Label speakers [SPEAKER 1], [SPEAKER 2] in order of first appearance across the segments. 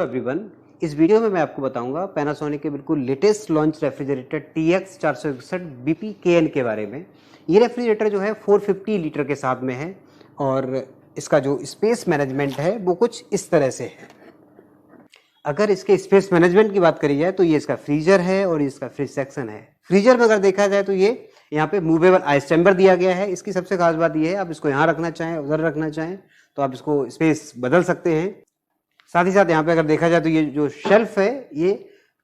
[SPEAKER 1] Everyone, इस video में मैं आपको बताऊंगा पैनासोनिक के बिल्कुल latest launch refrigerator TX 461 BPKN के बारे में। ये रेफ्रिजरेटर जो है 450 लीटर के साथ में है और इसका जो स्पेस मैनेजमेंट है वो कुछ इस तरह से है। अगर इसके स्पेस मैनेजमेंट की बात करी जाए तो ये इसका फ्रीजर है और इसका फ्रिज सेक्शन है। फ्रीजर में अगर देखा जाए तो ये यहाँ पे मूवेबल आइस चैम्बर दिया गया है। इसकी सबसे खास बात ये है, आप इसको यहाँ रखना चाहें, उधर रखना चाहें तो आप इसको स्पेस बदल सकते हैं। साथ ही साथ यहाँ पे अगर देखा जाए तो ये जो शेल्फ है ये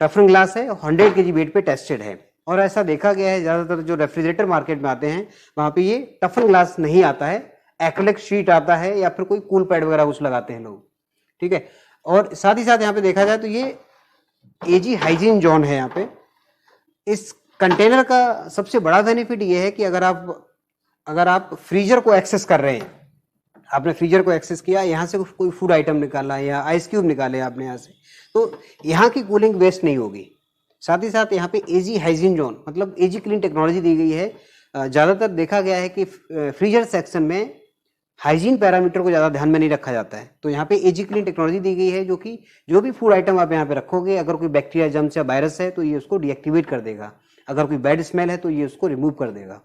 [SPEAKER 1] टफन ग्लास है, 100 kg वेट पे टेस्टेड है। और ऐसा देखा गया है ज़्यादातर जो रेफ्रिजरेटर मार्केट में आते हैं वहाँ पे ये टफन ग्लास नहीं आता है, एक्रिलिक शीट आता है या फिर कोई कूल पैड वगैरह कुछ लगाते हैं लोग, ठीक है। और साथ ही साथ यहाँ पे देखा जाए तो ये एजी हाइजीन जोन है। यहाँ पे इस कंटेनर का सबसे बड़ा बेनिफिट ये है कि अगर आप फ्रीजर को एक्सेस कर रहे हैं, आपने फ्रीजर को एक्सेस किया, यहाँ से कोई फूड आइटम निकाला या आइस क्यूब निकाले आपने यहाँ से, तो यहाँ की कूलिंग वेस्ट नहीं होगी। साथ ही साथ यहाँ पे एजी हाइजीन जोन मतलब एजी क्लीन टेक्नोलॉजी दी गई है। ज़्यादातर देखा गया है कि फ्रीजर सेक्शन में हाइजीन पैरामीटर को ज़्यादा ध्यान में नहीं रखा जाता है, तो यहाँ पे एजी क्लीन टेक्नोलॉजी दी गई है जो कि जो भी फूड आइटम आप यहाँ पे रखोगे, अगर कोई बैक्टीरिया, जम्स या वायरस है तो ये उसको डीएक्टिवेट कर देगा, अगर कोई बैड स्मेल है तो ये उसको रिमूव कर देगा,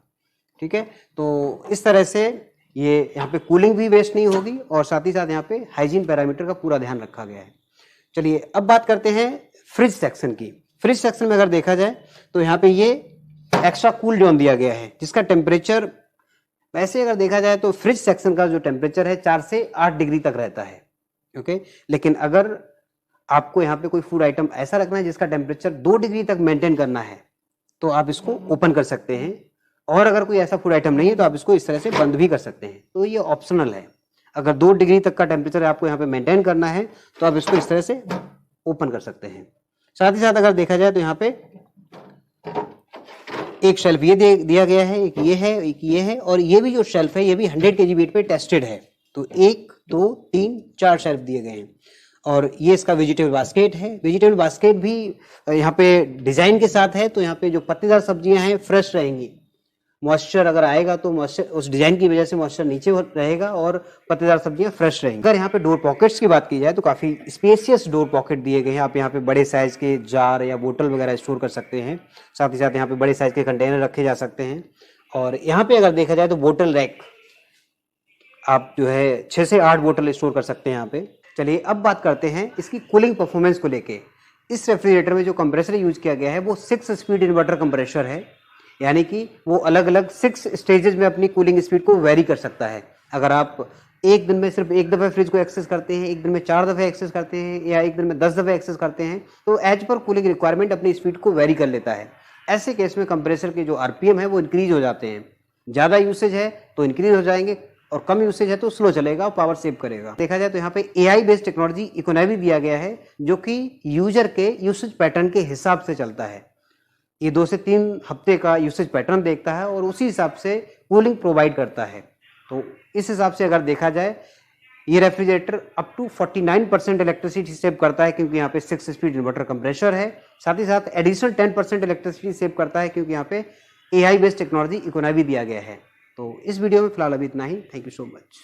[SPEAKER 1] ठीक है। तो इस तरह से ये यहाँ पे कूलिंग भी वेस्ट नहीं होगी और साथ ही साथ यहाँ पे हाइजीन पैरामीटर का पूरा ध्यान रखा गया है। चलिए अब बात करते हैं फ्रिज सेक्शन की। फ्रिज सेक्शन में अगर देखा जाए तो यहाँ पे ये एक्स्ट्रा कूल जोन दिया गया है जिसका टेम्परेचर, वैसे अगर देखा जाए तो फ्रिज सेक्शन का जो टेम्परेचर है 4 से 8 डिग्री तक रहता है, ओके। लेकिन अगर आपको यहाँ पे कोई फूड आइटम ऐसा रखना है जिसका टेम्परेचर 2 डिग्री तक मेंटेन करना है तो आप इसको ओपन कर सकते हैं, और अगर कोई ऐसा फूड आइटम नहीं है तो आप इसको इस तरह से बंद भी कर सकते हैं। तो ये ऑप्शनल है। अगर 2 डिग्री तक का टेम्परेचर आपको यहाँ पे मेंटेन करना है तो आप इसको इस तरह से ओपन कर सकते हैं। साथ ही साथ अगर देखा जाए तो यहाँ पे एक शेल्फ ये दिया गया है, एक ये है, एक ये है, और ये भी जो शेल्फ है ये भी 100 kg वेट पे टेस्टेड है। तो 1 2 3 4 शेल्फ दिए गए हैं। और ये इसका वेजिटेबल बास्केट है। वेजिटेबल बास्केट भी यहाँ पे डिजाइन के साथ है, तो यहाँ पे जो पत्तेदार सब्जियां हैं फ्रेश रहेंगी। मॉइस्चर अगर आएगा तो मॉइस्चर उस डिजाइन की वजह से मॉइस्चर नीचे रहेगा और पत्तेदार सब्जियां फ्रेश रहेंगी। अगर यहाँ पे डोर पॉकेट्स की बात की जाए तो काफी स्पेशियस डोर पॉकेट दिए गए हैं। आप यहाँ पे बड़े साइज के जार या बोतल वगैरह स्टोर कर सकते हैं। साथ ही साथ यहाँ पे बड़े साइज के कंटेनर रखे जा सकते हैं। और यहाँ पे अगर देखा जाए तो बोतल रैक, आप जो है 6 से 8 बोतल स्टोर कर सकते हैं यहाँ पे। चलिए अब बात करते हैं इसकी कूलिंग परफॉर्मेंस को लेके। इस रेफ्रिजरेटर में जो कंप्रेसर यूज किया गया है वो 6 स्पीड इन्वर्टर कंप्रेसर है, यानी कि वो अलग अलग 6 स्टेजेस में अपनी कूलिंग स्पीड को वेरी कर सकता है। अगर आप एक दिन में सिर्फ एक दफ़ा फ्रिज को एक्सेस करते हैं, एक दिन में 4 दफ़े एक्सेस करते हैं या एक दिन में 10 दफ़े एक्सेस करते हैं तो एज पर कूलिंग रिक्वायरमेंट अपनी स्पीड को वेरी कर लेता है। ऐसे केस में कंप्रेसर के जो RPM है वो इंक्रीज हो जाते हैं। ज़्यादा यूसेज है तो इंक्रीज हो जाएंगे और कम यूसेज है तो स्लो चलेगा और पावर सेव करेगा। देखा जाए तो यहाँ पे AI बेस्ड टेक्नोलॉजी इकोनॉमी दिया गया है जो कि यूजर के यूसेज पैटर्न के हिसाब से चलता है। ये 2 से 3 हफ्ते का यूसेज पैटर्न देखता है और उसी हिसाब से कूलिंग प्रोवाइड करता है। तो इस हिसाब से अगर देखा जाए ये refrigerator up to 49% electricity save करता है क्योंकि यहाँ पे 6 स्पीड इन्वर्टर कंप्रेसर है। साथ ही साथ एडिशनल 10% इलेक्ट्रिसिटी सेव करता है क्योंकि यहाँ पे AI बेस्ड टेक्नोलॉजी इकोनॉमी दिया गया है। तो इस वीडियो में फिलहाल अभी इतना ही। Thank you so much.